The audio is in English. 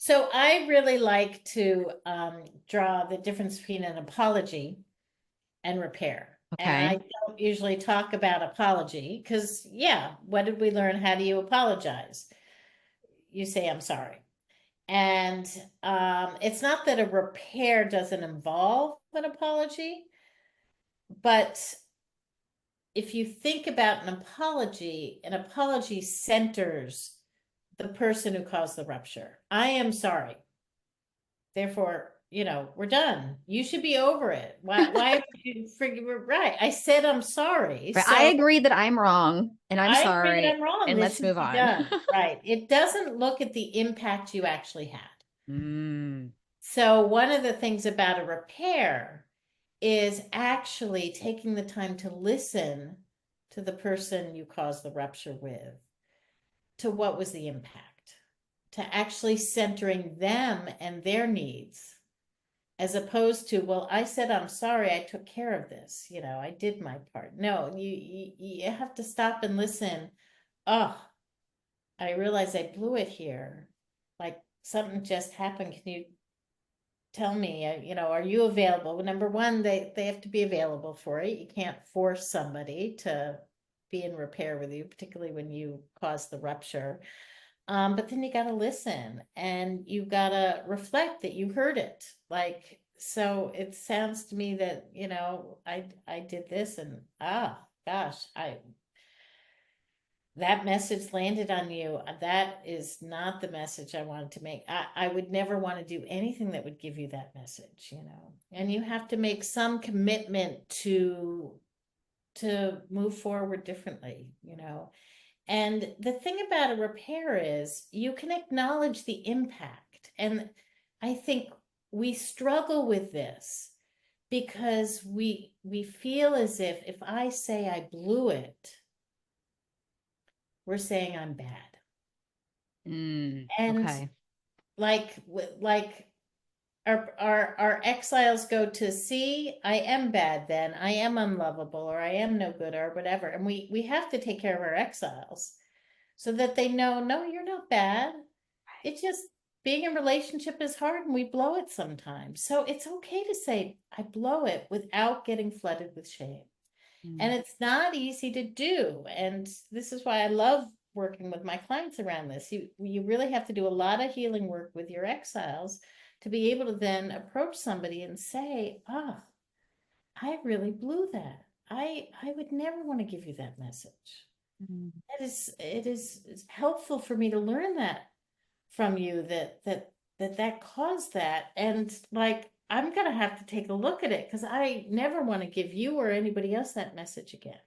So I really like to draw the difference between an apology and repair. And I Okay. don't usually talk about apology because, yeah, what did we learn? How do you apologize? You say, I'm sorry. And it's not that a repair doesn't involve an apology, but if you think about an apology centers the person who caused the rupture. I am sorry. Therefore, we're done. You should be over it. Why would you forgive? Right. I said I'm sorry. Right. I So agree that I'm wrong and I'm I agree that sorry I'm wrong. and This let's should move be on. done. Right. It doesn't look at the impact you actually had. Mm, So one of the things about a repair is actually taking the time to listen to the person you caused the rupture with, to what was the impact, to actually centering them and their needs, as opposed to, well, I said I'm sorry, I took care of this, I did my part. No, you have to stop and listen. Oh, I realize I blew it here. Like something just happened. Can you tell me, are you available? Well, number one, they have to be available for it. You can't force somebody to be in repair with you, particularly when you cause the rupture. But then you got to listen and you got to reflect that you heard it. Like, so it sounds to me that, I did this and, gosh, that message landed on you. That is not the message I wanted to make. I would never want to do anything that would give you that message, and you have to make some commitment to move forward differently, and the thing about a repair is you can acknowledge the impact. And I think we struggle with this because we feel as if I say I blew it, we're saying I'm bad. And okay. like our exiles go to see, I am bad then, I am unlovable, or I am no good, or whatever. And we have to take care of our exiles so that they know, no, you're not bad. It's just being in relationship is hard and we blow it sometimes. So it's okay to say, I blow it without getting flooded with shame. And Mm. it's not easy to do. And this is why I love working with my clients around this. You really have to do a lot of healing work with your exiles to be able to then approach somebody and say, I really blew that. I would never want to give you that message. Mm. It's helpful for me to learn that from you, that caused that. And like, I'm gonna have to take a look at it because I never want to give you or anybody else that message again.